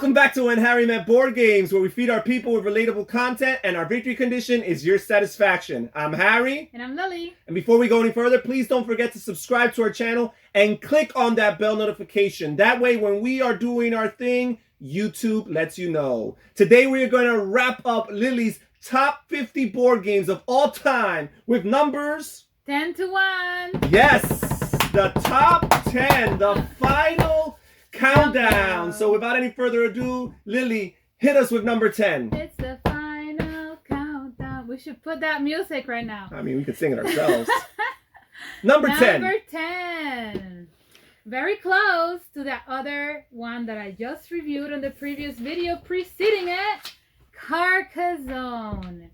Welcome back to When Harry Met Board Games, where we feed our people with relatable content and our victory condition is your satisfaction. I'm Harry. And I'm Lily. And before we go any further, please don't forget to subscribe to our channel and click on that bell notification. That way, when we are doing our thing, YouTube lets you know. Today, we are going to wrap up Lily's top 50 board games of all time with numbers 10 to 1. Yes, the top 10, the final countdown. So without any further ado, Lily, hit us with number 10. It's the final countdown. We should put that music right now. I mean, we could sing it ourselves. Number 10. Number 10. Very close to that other one that I just reviewed on the previous video preceding it. Carcassonne.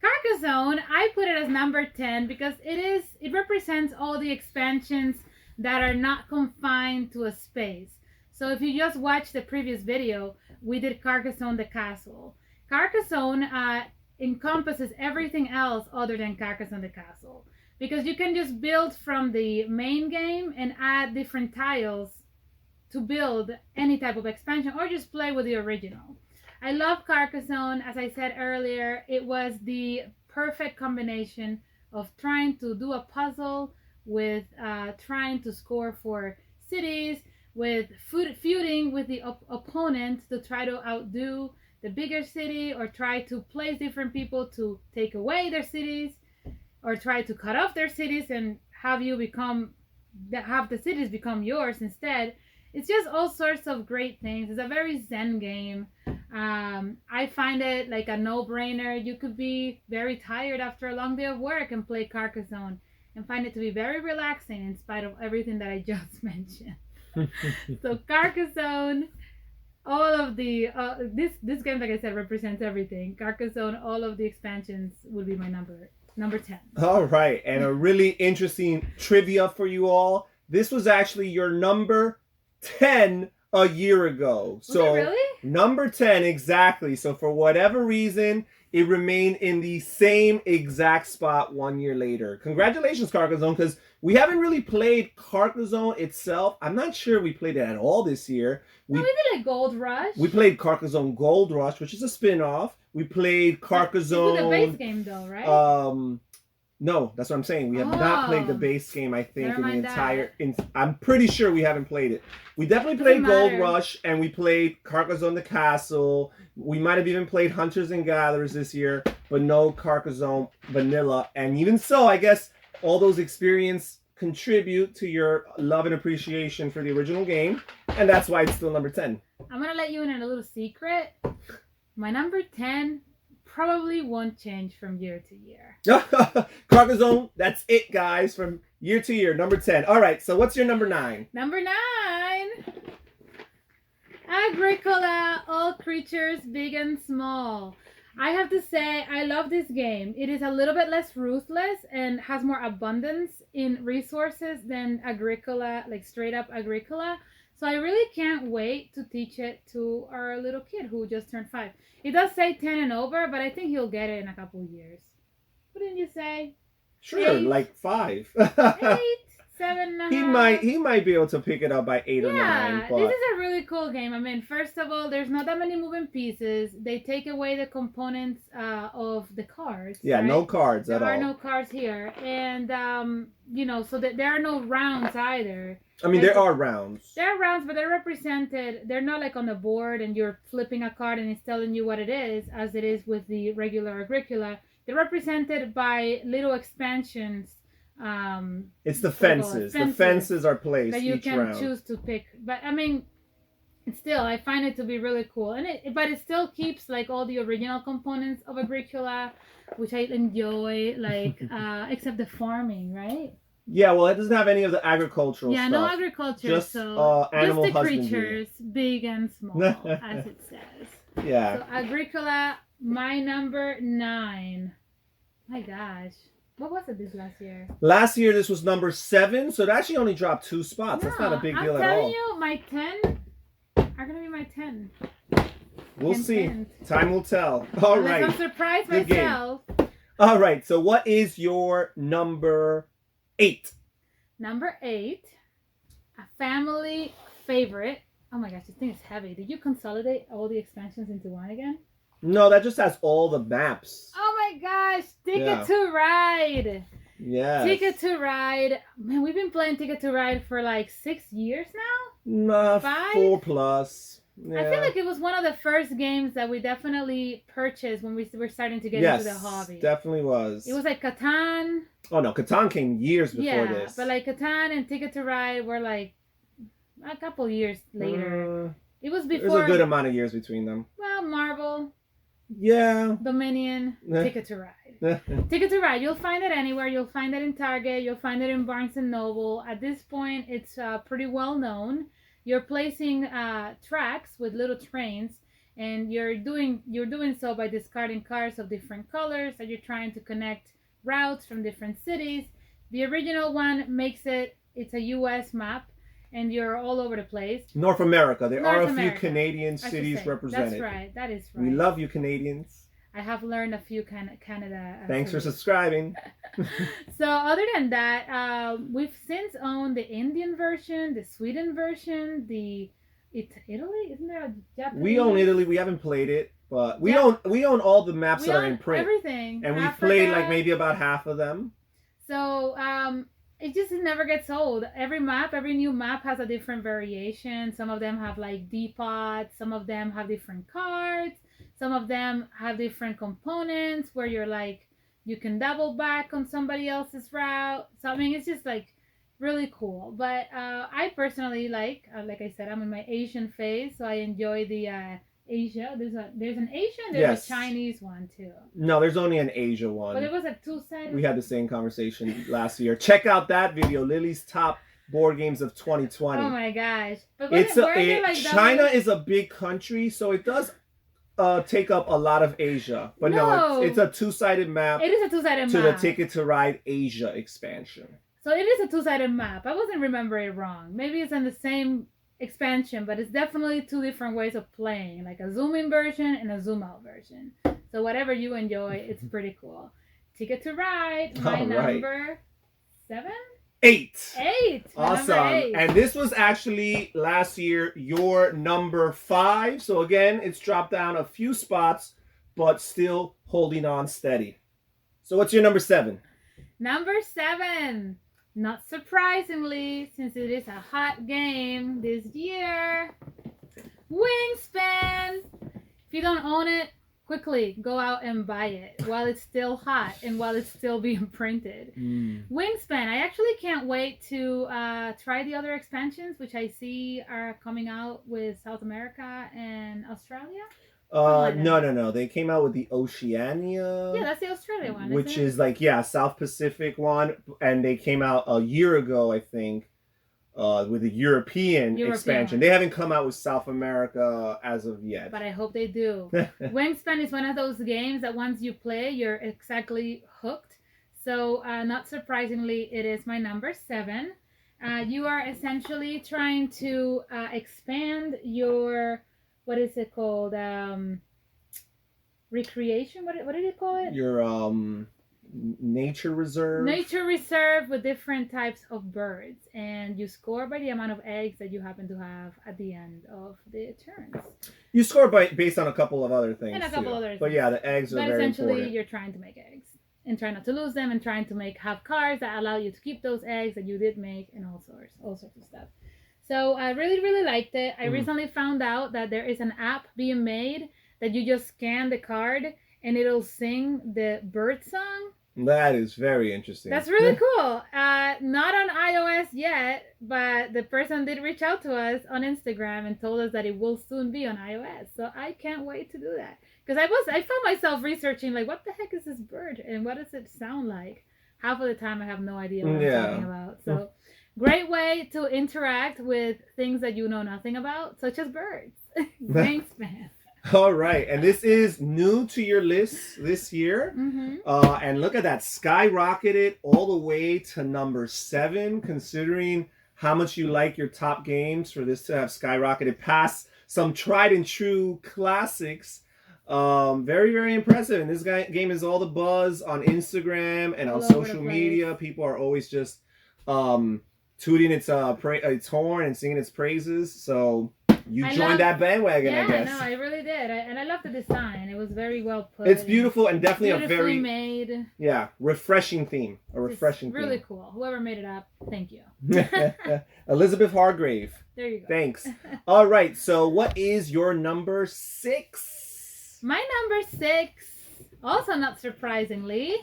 Carcassonne, I put it as number 10 because it represents all the expansions that are not confined to a space. So if you just watch the previous video, we did Carcassonne the castle. Carcassonne encompasses everything else other than Carcassonne the castle, because you can just build from the main game and add different tiles to build any type of expansion, or just play with the original. I love Carcassonne. As I said earlier, it was the perfect combination of trying to do a puzzle with trying to score for cities, with feuding with the opponent to try to outdo the bigger city, or try to place different people to take away their cities, or try to cut off their cities and have the cities become yours instead. It's just all sorts of great things. It's a very zen game. I find it like a no-brainer. You could be very tired after a long day of work and play Carcassonne and find it to be very relaxing in spite of everything that I just mentioned. So Carcassonne, all of the this game, like I said, represents everything. Carcassonne, all of the expansions would be my number 10. All right, and a really interesting trivia for you all. This was actually your number 10 a year ago. Was it really? Number 10, exactly. So for whatever reason, it remained in the same exact spot 1 year later. Congratulations, Carcassonne, because we haven't really played Carcassonne itself. I'm not sure we played it at all this year. We did like Gold Rush. We played Carcassonne Gold Rush, which is a spin-off. We played Carcassonne. It's the base game though, right? No, that's what I'm saying. We have not played the base game, I think, in the entire... I'm pretty sure we haven't played it. We definitely played Gold Rush, and we played Carcassonne the Castle. We might have even played Hunters and Gatherers this year, but no Carcassonne Vanilla. And even so, I guess all those experiences contribute to your love and appreciation for the original game, and that's why it's still number 10. I'm going to let you in on a little secret. My number 10... probably won't change from year to year. Carcassonne, that's it, guys, from year to year. Number 10. All right, so what's your number 9? Number 9. Agricola, all creatures big and small. I have to say, I love this game. It is a little bit less ruthless and has more abundance in resources than Agricola, like straight up Agricola. So I really can't wait to teach it to our little kid who just turned 5. It does say 10 and over, but I think he'll get it in a couple of years. What didn't you say? Sure, 8? Like 5. 8, 7 and a half. He might be able to pick it up by 8 or 9. But... this is a really cool game. I mean, first of all, there's not that many moving pieces. They take away the components of the cards. Yeah, right? No cards at all. There are no cards here. And, so that there are no rounds either. I mean, there are rounds. There are rounds, but they're represented. They're not like on the board and you're flipping a card and it's telling you what it is, as it is with the regular Agricola. They're represented by little expansions. It's the fences. The fences are placed that you each can round. choose to pick. But I mean, still, I find it to be really cool, and but it still keeps like all the original components of Agricola, which I enjoy, like except the farming, right? Yeah, well, it doesn't have any of the agricultural stuff. Yeah, no agriculture. Just so animal just the husbandry. Creatures, big and small, as it says. Yeah. So Agricola, my number 9. My gosh. What was it this last year? Last year, this was number 7, so it actually only dropped 2 spots. No, that's not a big deal at all. I'm telling you, my 10 are going to be my 10. We'll see. Time will tell. All right. I'm surprised Good myself. Game. All right, so what is your number 8? Number 8, a family favorite Oh my gosh, this thing is heavy. Did you consolidate all the expansions into one again? No, that just has all the maps. Oh my gosh, Ticket Yeah. to Ride. Yes. Ticket to Ride. Man, we've been playing Ticket to Ride for like 6 years now. 5? 4+. Yeah. I feel like it was one of the first games that we definitely purchased when we were starting to get into the hobby. Definitely was. It was like Catan. Oh no, Catan came years before this. But like Catan and Ticket to Ride were like a couple years later. It was before. There's a good amount of years between them. Well, Marvel. Yeah. Dominion. Ticket to Ride. Ticket to Ride. You'll find it anywhere. You'll find it in Target. You'll find it in Barnes and Noble. At this point, it's pretty well known. You're placing tracks with little trains, and you're doing so by discarding cards of different colors, and you're trying to connect routes from different cities. The original one it's a U.S. map, and you're all over the place. North America. There are a few America, Canadian cities represented. That's right. That is right. We love you, Canadians. I have learned a few Canada. Thanks for subscribing. So other than that, we've since owned the Indian version, the Sweden version, the Italy. Isn't there a Japanese? We own Italy. We haven't played it, but we own all the maps that are in print. Everything. And we've played like maybe about half of them. So it just never gets old. Every new map has a different variation. Some of them have like depots. Some of them have different cards. Some of them have different components where you can double back on somebody else's route. So I mean, it's just like really cool. But I personally like I said, I'm in my Asian phase, so I enjoy the Asia. There's an Asian. There's a Chinese one too. No, there's only an Asia one. But it was a two-sided. We had the same conversation last year. Check out that video, Lily's top board games of 2020. Oh my gosh! But China is a big country, so it does take up a lot of Asia. But no, it's a two-sided map. It is a two-sided map. To the Ticket to Ride Asia expansion. So it is a two-sided map. I wasn't remembering it wrong. Maybe it's in the same expansion, but it's definitely two different ways of playing, like a zoom-in version and a zoom-out version. So whatever you enjoy, it's pretty cool. Ticket to Ride, my number 7? 8. 8. Awesome. 8. And this was actually last year your number 5. So again, it's dropped down a few spots, but still holding on steady. So what's your number 7? Number 7. Not surprisingly, since it is a hot game this year, Wingspan. If you don't own it, quickly go out and buy it while it's still hot and while it's still being printed. Wingspan. I actually can't wait to try the other expansions, which I see are coming out with South America and Australia. No. They came out with the Oceania. Yeah, that's the Australia one. Which is like, South Pacific one. And they came out a year ago, I think, with a European expansion. One. They haven't come out with South America as of yet. But I hope they do. Wingspan is one of those games that once you play, you're exactly hooked. So, not surprisingly, it is my number 7. You are essentially trying to expand your... What is it called? Recreation? What did it call it? Your nature reserve. Nature reserve with different types of birds, and you score by the amount of eggs that you happen to have at the end of the turns. You score based on a couple of other things. And a couple other things. But yeah, the eggs are very important. But essentially, you're trying to make eggs and try not to lose them, and trying to have cards that allow you to keep those eggs that you did make, and all sorts of stuff. So I really, really liked it. I recently found out that there is an app being made that you just scan the card and it'll sing the bird song. That is very interesting. That's really cool. Not on iOS yet, but the person did reach out to us on Instagram and told us that it will soon be on iOS. So I can't wait to do that. Because I found myself researching, like, what the heck is this bird and what does it sound like? Half of the time I have no idea what I'm talking about. So... Great way to interact with things that you know nothing about, such as birds. Wingspan. All right, and this is new to your list this year. And look at that, skyrocketed all the way to number 7, considering how much you like your top games for this to have skyrocketed past some tried and true classics. Very, very impressive. And this game is all the buzz on Instagram and on social media. People are always just... tooting its horn and singing its praises. So You joined that bandwagon, I guess. Yeah, no, I really did. And I love the design. It was very well put. It's beautiful and definitely a beautifully very made. Yeah, refreshing theme. A refreshing it's really theme. cool. Whoever made it up, thank you. Elizabeth Hargrave. There you go. Thanks. All right, so what is your number 6? My number 6, also not surprisingly,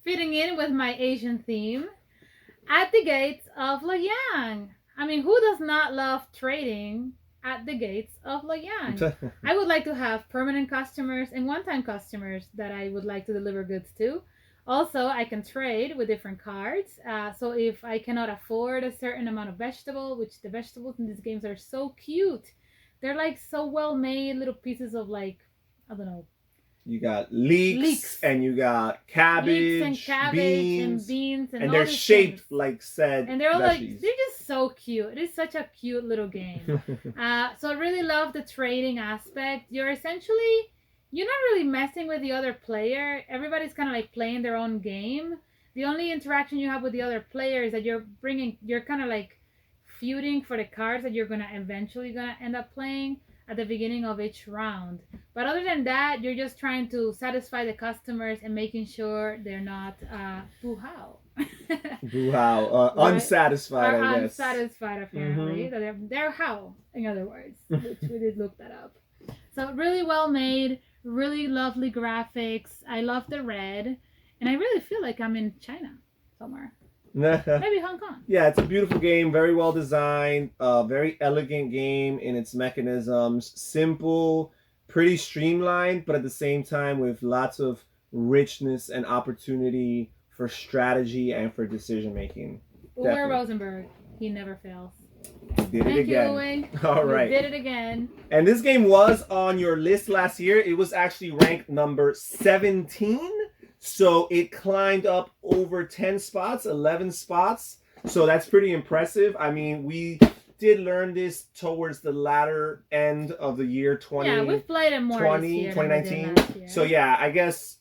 fitting in with my Asian theme, At the Gates of Loyang. I mean, who does not love trading at the Gates of Loyang? I would like to have permanent customers and one-time customers that I would like to deliver goods to. Also, I can trade with different cards. So if I cannot afford a certain amount of vegetable, which the vegetables in these games are so cute. They're like so well made little pieces of like, I don't know. You got leeks and you got cabbage, beans, and they're shaped things. Like said and they're all veggies. Like, they're just so cute. It is such a cute little game. So I really love the trading aspect. You're not really messing with the other player. Everybody's kind of like playing their own game. The only interaction you have with the other player is that you're kind of like feuding for the cards that you're eventually gonna end up playing at the beginning of each round. But other than that, you're just trying to satisfy the customers and making sure they're not boo-how. Boo-how. Unsatisfied, I guess. Unsatisfied, apparently. Mm-hmm. They're how, in other words, which we did look that up. So really well made, really lovely graphics. I love the red. And I really feel like I'm in China somewhere. Maybe Hong Kong. Yeah, it's a beautiful game, very well designed, very elegant game in its mechanisms, simple, pretty streamlined, but at the same time with lots of richness and opportunity for strategy and for decision making. Uwe Rosenberg, he never fails. Did it again. Thank you, Uwe. All right. You did it again. And this game was on your list last year. It was actually ranked number 17. So it climbed up over 10 spots, 11 spots. So that's pretty impressive. I mean, we did learn this towards the latter end of the year 2020. Yeah, we've played it more 2019. So yeah, I guess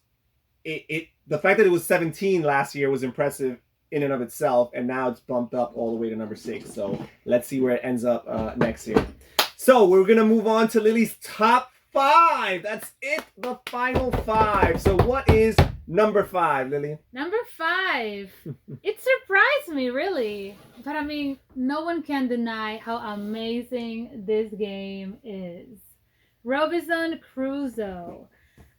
the fact that it was 17 last year was impressive in and of itself. And now it's bumped up all the way to number 6. So let's see where it ends up next year. So we're going to move on to Lily's top 5. That's it, the final 5. So what is number 5, Lily? Number 5. It surprised me, really. But I mean, no one can deny how amazing this game is. Robinson Crusoe.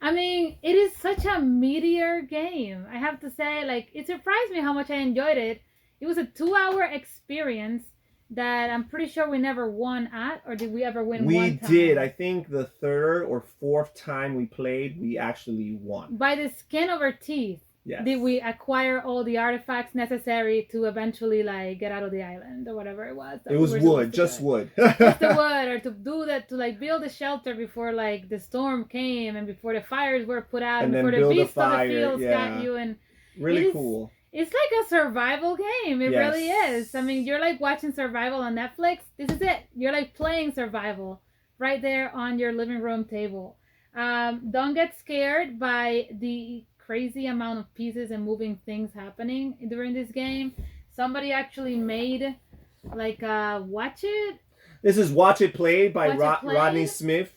I mean, it is such a meteor game. I have to say, like, it surprised me how much I enjoyed it. It was a 2-hour experience that I'm pretty sure we never won at, or did we ever win one time? We did. I think the 3rd or 4th time we played, we actually won. By the skin of our teeth. Yes. Did we acquire all the artifacts necessary to eventually like get out of the island or whatever it was? It was wood, just wood. Just the wood, or to do that, to like build a shelter before like the storm came and before the fires were put out and before the beasts of the fields got you. And really cool. It's like a survival game. It really is. I mean, you're like watching survival on Netflix. This is it. You're like playing survival right there on your living room table. Don't get scared by the crazy amount of pieces and moving things happening during this game. Somebody actually made like Watch It. This is Watch It Play by Rodney Smith.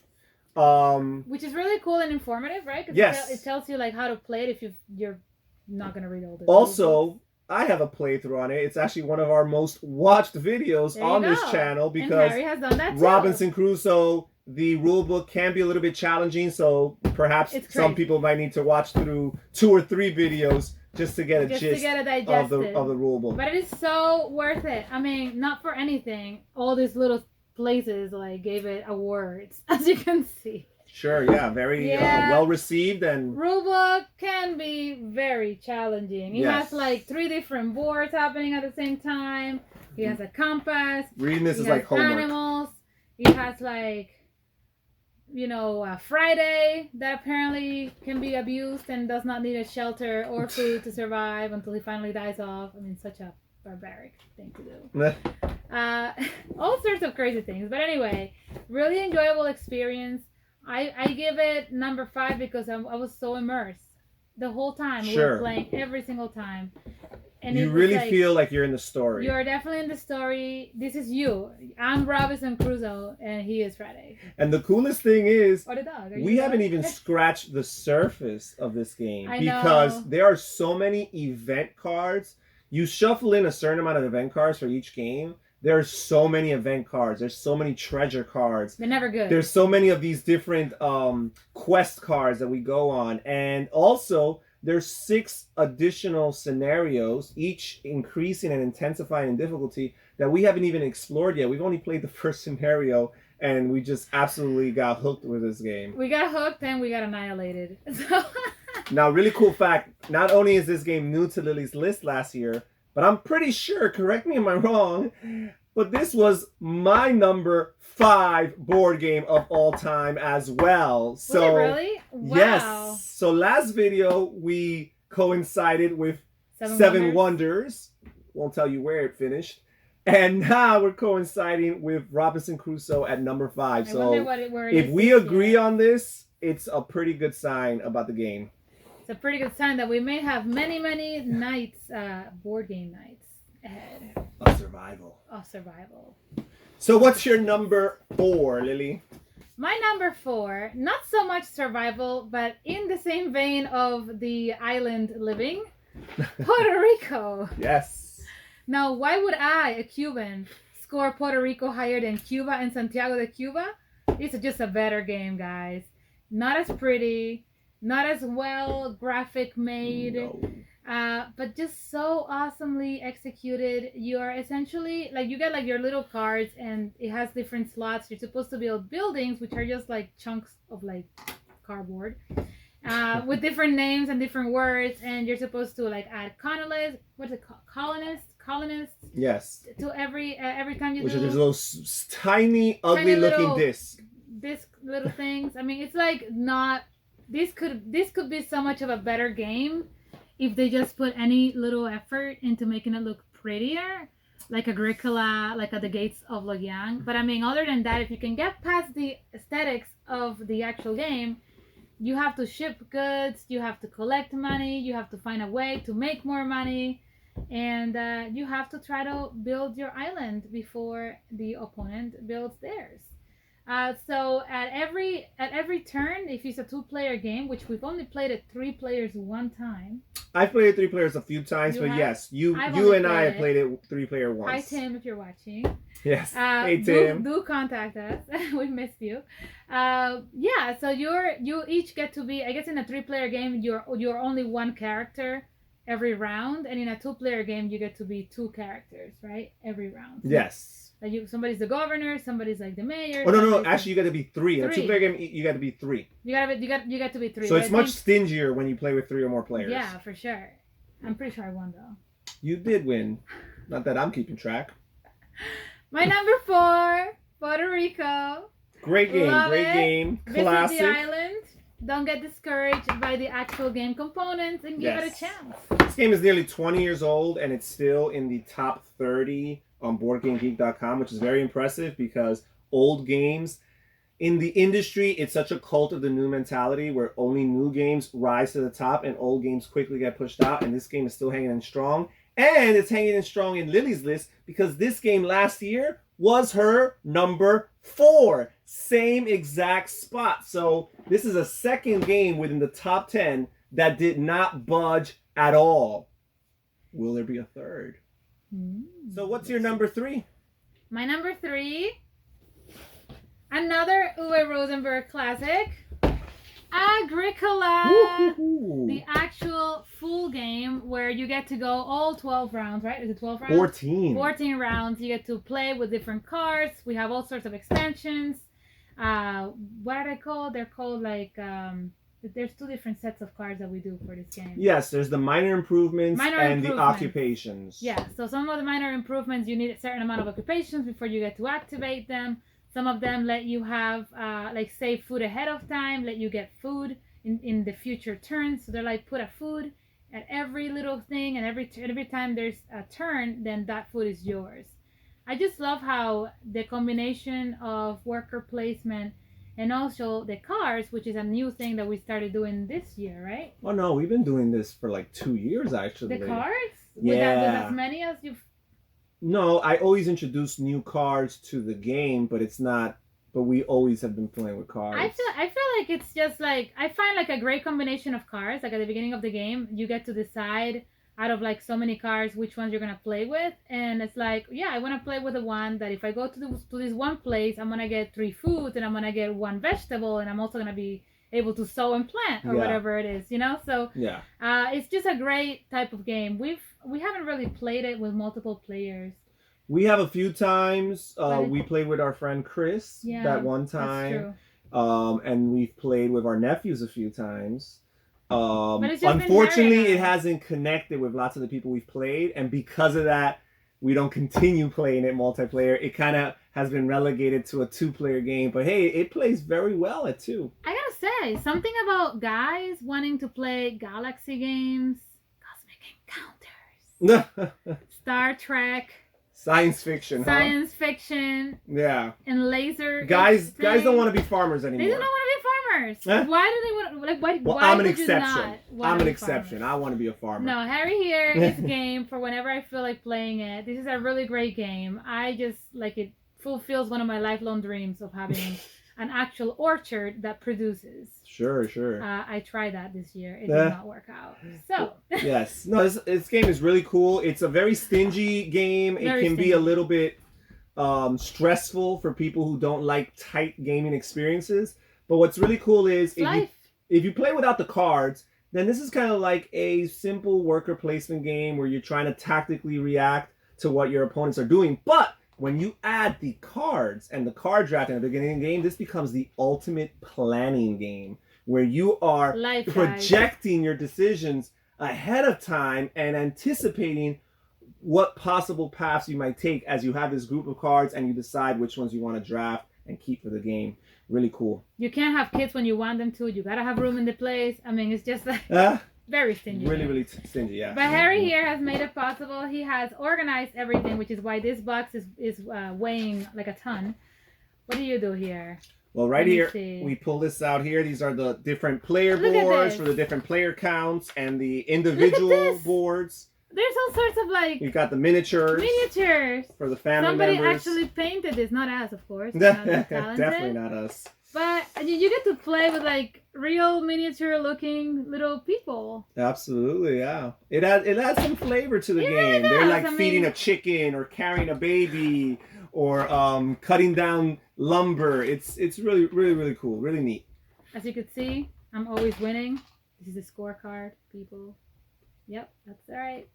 Which is really cool and informative, right? Yes. It tells you like how to play it if you're not going to read all the Also, I have a playthrough on it. It's actually one of our most watched videos on this channel because and Harry has done that too. Robinson Crusoe, the rulebook can be a little bit challenging, so perhaps some people might need to watch through 2 or 3 videos just to get a gist of the rulebook. But it is so worth it. I mean, not for anything. All these little places like gave it awards, as you can see. Sure, yeah, very well received, and rulebook can be very challenging. He has like 3 different boards happening at the same time. He has a compass. Reading this is like homework. Animals. He has like, you know, Friday that apparently can be abused and does not need a shelter or food to survive until he finally dies off. I mean, such a barbaric thing to do. All sorts of crazy things. But anyway, really enjoyable experience. I give it number 5 because I was so immersed the whole time. We were playing every single time. And you it was really like, feel like you're in the story. You're definitely in the story. This is you. I'm Robinson Crusoe, and he is Friday. And the coolest thing is, Or the dog. we haven't even scratched the surface of this game I because know. there are so many event cards. You shuffle in a certain amount of event cards for each game. There are so many event cards. There's so many treasure cards. They're never good. There's so many of these different quest cards that we go on. And also, there's 6 additional scenarios, each increasing and intensifying in difficulty, that we haven't even explored yet. We've only played the first scenario, and we just absolutely got hooked with this game. We got hooked and we got annihilated. So Now, really cool fact, not only is this game new to Lily's list last year, but I'm pretty sure, correct me if I'm wrong, but this was my number 5 board game of all time as well. So, was it really? Wow. Yes. So last video, we coincided with Seven Wonders. Won't tell you where it finished. And now we're coinciding with Robinson Crusoe at number 5. So if we agree on this, it's a pretty good sign about the game. It's a pretty good sign that we may have many, many nights, board game nights ahead. Of survival. Of survival. So what's your number 4, Lily? My number 4, not so much survival, but in the same vein of the island living, Puerto Rico. Yes. Now, why would I, a Cuban, score Puerto Rico higher than Cuba and Santiago de Cuba? It's just a better game, guys. Not as pretty, not as well graphic made, No. but just so awesomely executed. You are essentially, like, you get like your little cards and it has different slots. You're supposed to build buildings, which are just like chunks of like cardboard. With different names and different words, and you're supposed to like add colonists. What's it called? Colonists. Yes. To every time you Which do. are just those tiny, ugly looking discs. Disc little things. I mean, it's like not. This could be so much of a better game if they just put any little effort into making it look prettier, like Agricola, like at the Gates of Loyang. But I mean, other than that, if you can get past the aesthetics of the actual game, you have to ship goods, you have to collect money, you have to find a way to make more money, and you have to try to build your island before the opponent builds theirs. So at every turn, if it's a 2-player game, which we've only played it 3 players one time. I've played it 3 players a few times, but yes, you and I have played it 3-player once. Hi Tim, if you're watching. Yes. Hey Tim. Do contact us. We missed you. Yeah. So you each get to be. I guess in a 3-player game, you're only one character every round, and in a 2-player game, you get to be 2 characters, right? Every round. Yes. Like somebody's the governor, somebody's like the mayor. Oh no! Actually, you got to be 3. In a 2-player game, you got to be 3. You got to be 3. So it's much stingier when you play with 3 or more players. Yeah, for sure. I'm pretty sure I won though. You did win. Not that I'm keeping track. My number 4, Puerto Rico. Great game. Love great it. game. Classic. Visit the island. Don't get discouraged by the actual game components and give it a chance. This game is nearly 20 years old and it's still in the top 30 on BoardGameGeek.com, which is very impressive because old games in the industry, it's such a cult of the new mentality where only new games rise to the top and old games quickly get pushed out, and this game is still hanging in strong. And it's hanging in strong in Lily's list because this game last year was her number 4. Same exact spot. So this is a second game within the top 10 that did not budge at all. Will there be a third? So what's your number 3? My number 3, another Uwe Rosenberg classic, Agricola. Woo-hoo-hoo. The actual full game where you get to go all 12 rounds, right? Is it 12 rounds? 14. 14 rounds. You get to play with different cards. We have all sorts of expansions. What are they called? They're called like there's 2 different sets of cards that we do for this game. Yes, there's the minor improvements and the occupations. Yeah, so some of the minor improvements, you need a certain amount of occupations before you get to activate them. Some of them let you have, like, save food ahead of time, let you get food in the future turns. So they're like, put a food at every little thing, and every time there's a turn, then that food is yours. I just love how the combination of worker placement and also the cards, which is a new thing that we started doing this year, right? Oh no, we've been doing this for like 2 years actually. The cards? Would that do Yeah. as many as you've? No, I always introduce new cards to the game, but it's not. But we always have been playing with cards. I feel like it's just like I find like a great combination of cards. Like at the beginning of the game, you get to decide out of like so many cards which ones you're gonna play with, and it's like, yeah, I want to play with the one that if I go to this one place, I'm gonna get 3 foods and I'm gonna get 1 vegetable, and I'm also gonna be able to sow and plant or whatever it is, you know. So yeah, it's just a great type of game. We haven't really played it with multiple players. we have a few times. But We played with our friend Chris that one time. That's true. And we've played with our nephews a few times. But it's just Unfortunately, been it hasn't connected with lots of the people we've played, and because of that, we don't continue playing it multiplayer. It kind of has been relegated to a 2-player game, but hey, it plays very well at 2. I gotta say, something about guys wanting to play galaxy games, cosmic encounters, Star Trek, Science fiction, science fiction, Yeah. and laser. Guys don't want to be farmers anymore. They don't want to be farmers. Huh? Why do they want? Like, why? Well, why I'm an would you not exception. wanna I'm an be exception. farmers? I want to be a farmer. No, Harry here is game for whenever I feel like playing it. This is a really great game. I just like it. Fulfills one of my lifelong dreams of having an actual orchard that produces. Sure. I tried that this year. It did not work out. So yes, no, this game is really cool. It's a very stingy game. It can be a little bit stressful for people who don't like tight gaming experiences. But what's really cool is if you play without the cards, then this is kind of like a simple worker placement game where you're trying to tactically react to what your opponents are doing. But when you add the cards and the card drafting at the beginning of the game, this becomes the ultimate planning game where you are projecting your decisions ahead of time and anticipating what possible paths you might take as you have this group of cards and you decide which ones you want to draft and keep for the game. Really cool. You can't have kids when you want them to. You gotta have room in the place. I mean, it's just like very stingy. Really stingy, yeah. But Harry here has made it possible. He has organized everything, which is why this box is weighing like a ton. What do you do here? Well, right here, we pull this out here. These are the different player boards for the different player counts and the individual boards. There's all sorts of like... We've got the miniatures. For the family members. Somebody actually painted this. Not us, of course. Definitely not us. But you get to play with like real miniature looking little people. Absolutely, yeah. It adds some flavor to the game. They're like feeding a chicken or carrying a baby or cutting down lumber. It's really cool. Really neat. As you can see, I'm always winning. This is a scorecard, people. Yep, that's all right.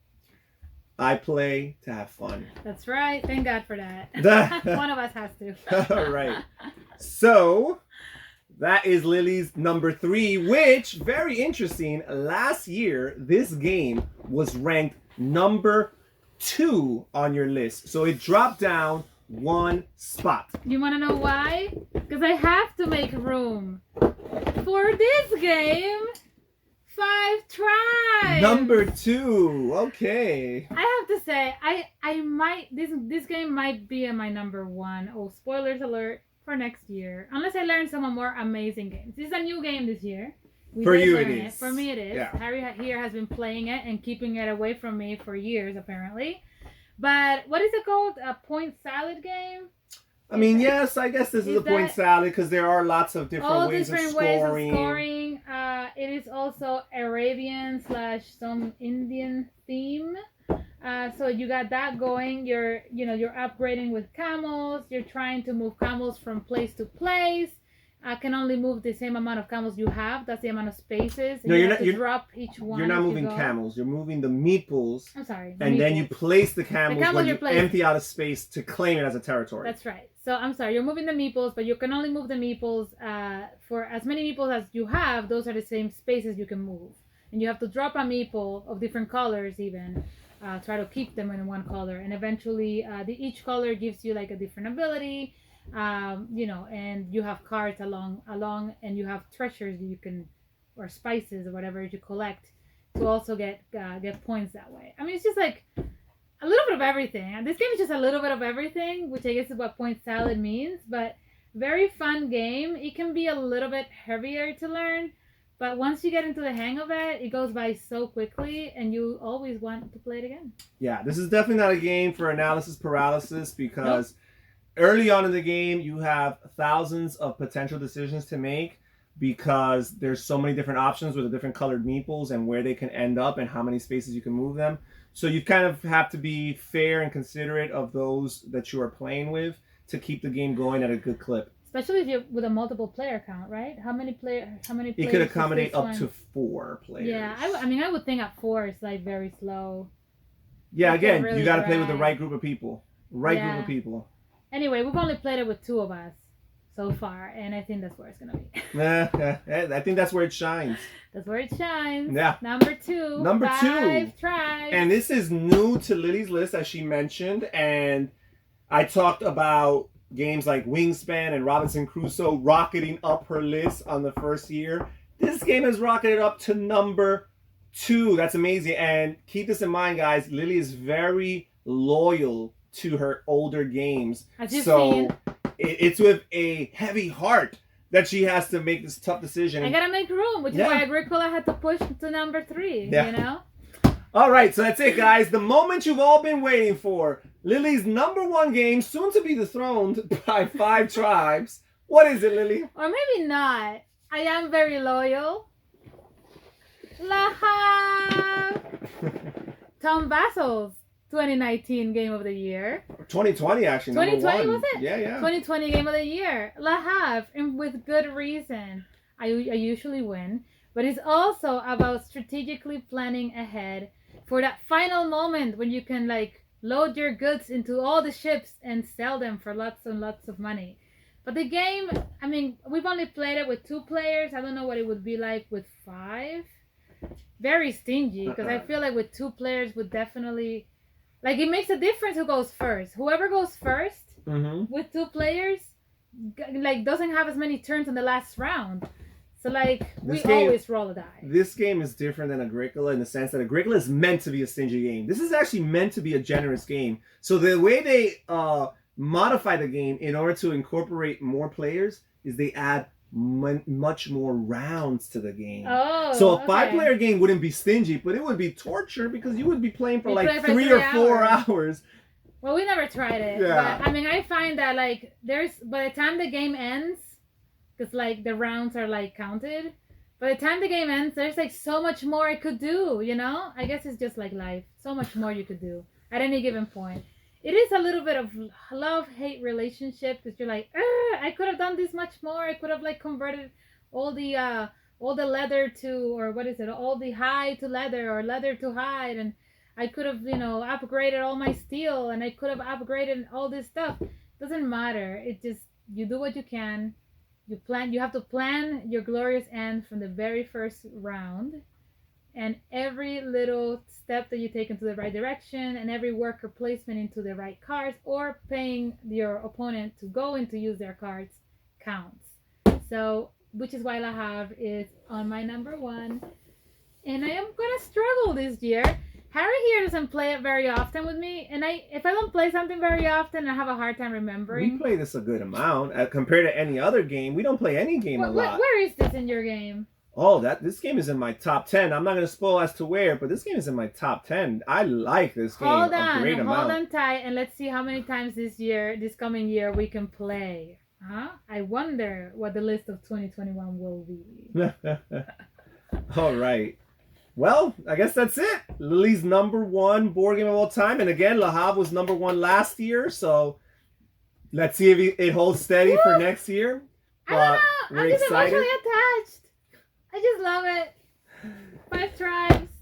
I play to have fun. That's right. Thank God for that. One of us has to. All right. So that is Lily's number 3, which, very interesting, last year, this game was ranked number 2 on your list. So it dropped down 1 spot. You want to know why? Because I have to make room for this game. 5 Tribes. Number 2. Okay. I have to say, I might this game might be in my number 1. Oh, spoilers alert for next year. Unless I learn some more amazing games. This is a new game this year. For you it is. For me it is. Yeah. Harry here has been playing it and keeping it away from me for years apparently. But what is it called? A point salad game? I mean, yes, I guess this is a point salad because there are lots of different ways of scoring. It is also Arabian / some Indian theme. So you got that going. You're upgrading with camels. You're trying to move camels from place to place. Can only move the same amount of camels you have. That's the amount of spaces. And you drop each one. You're not moving camels. You're moving the meeples. I'm sorry. And then you place the camels when you empty out a space to claim it as a territory. That's right. So I'm sorry. You're moving the meeples, but you can only move the meeples for as many meeples as you have. Those are the same spaces you can move. And you have to drop a meeple of different colors even. Try to keep them in one color. And eventually each color gives you like a different ability. And you have cards along and you have treasures you can, or spices or whatever you collect to also get points that way. I mean, it's just like a little bit of everything. And this game is just a little bit of everything, which I guess is what point salad means, but very fun game. It can be a little bit heavier to learn But once you get into the hang of it, it goes by so quickly, and you always want to play it again. Yeah, this is definitely not a game for analysis paralysis because early on in the game, you have thousands of potential decisions to make because there's so many different options with the different colored meeples and where they can end up and how many spaces you can move them. So you kind of have to be fair and considerate of those that you are playing with to keep the game going at a good clip. Especially if you're with a multiple player count, right? How many players? It could accommodate up to 4 players. Yeah, I mean, I would think at 4 it's like very slow. Yeah, again, really you got to play with the right group of people. Group of people. Anyway, we've only played it with 2 of us so far, and I think that's where it's gonna be. I think that's where it shines. That's where it shines. Yeah. Number 2. Number 2. 5 tribes. And this is new to Lily's list, as she mentioned, and I talked about games like Wingspan and Robinson Crusoe rocketing up her list on the first year. This game has rocketed up to number 2. That's amazing. And keep this in mind, guys. Lily is very loyal to her older games. As you've seen. It's with a heavy heart that she has to make this tough decision. I gotta make room, which is why Agricola had to push to number 3, you know? All right, so that's it, guys. The moment you've all been waiting for. Lily's number 1 game, soon to be dethroned by 5 tribes. What is it, Lily? Or maybe not. I am very loyal. La Havre. Tom Vassal's 2019 Game of the Year. 2020, actually. 2020 was it? Yeah. 2020 Game of the Year. La Havre, and with good reason. I usually win, but it's also about strategically planning ahead for that final moment when you can like load your goods into all the ships and sell them for lots and lots of money. But the game, I mean, we've only played it with 2 players. I don't know what it would be like with 5. Very stingy, because I feel like with 2 players would definitely, like, it makes a difference who goes first. Whoever goes first with 2 players, like, doesn't have as many turns in the last round. So, like, we always roll a die. This game is different than Agricola in the sense that Agricola is meant to be a stingy game. This is actually meant to be a generous game. So the way they modify the game in order to incorporate more players is they add much more rounds to the game. Oh, so a 5-player game wouldn't be stingy, but it would be torture because you would be playing for like 3 or 4 hours. Well, we never tried it. Yeah. But, I mean, I find that, like, by the time the game ends, because, like, the rounds are, like, counted. By the time the game ends, there's, like, so much more I could do, you know? I guess it's just like life. So much more you could do at any given point. It is a little bit of love-hate relationship because you're like, I could have done this much more. I could have, like, converted all the leather to, or what is it? All the hide to leather or leather to hide. And I could have, you know, upgraded all my steel and I could have upgraded all this stuff. Doesn't matter. It just, you do what you can. You have to plan your glorious end from the very first round, and every little step that you take into the right direction, and every worker placement into the right cards, or paying your opponent to go in to use their cards counts. So, which is why La Havre is on my number 1, and I am gonna struggle this year. Harry here doesn't play it very often with me, and if I don't play something very often, I have a hard time remembering. We play this a good amount compared to any other game. We don't play any game a lot. Where is this in your game? Oh, this game is in my top 10. I'm not going to spoil as to where, but this game is in my top 10. I like this game Hold amount. on tight, and let's see how many times this coming year, we can play. Huh? I wonder what the list of 2021 will be. All right. Well, I guess that's it. Lily's number 1 board game of all time. And again, La Havre was number 1 last year. So let's see if it holds steady for next year. I don't know. We're I'm just excited. emotionally attached. I just love it. 5 tribes.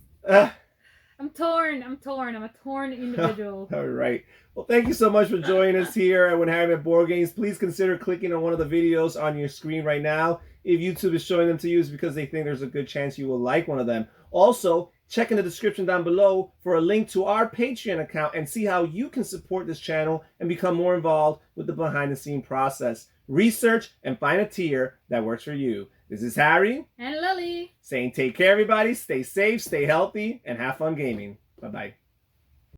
I'm torn. I'm a torn individual. All right. Well, thank you so much for joining us here at When Harry Met Board Games. Please consider clicking on one of the videos on your screen right now. If YouTube is showing them to you, it's because they think there's a good chance you will like one of them. Also, check in the description down below for a link to our Patreon account and see how you can support this channel and become more involved with the behind-the-scenes process. Research and find a tier that works for you. This is Harry. And Lily. Saying take care, everybody. Stay safe, stay healthy, and have fun gaming. Bye-bye.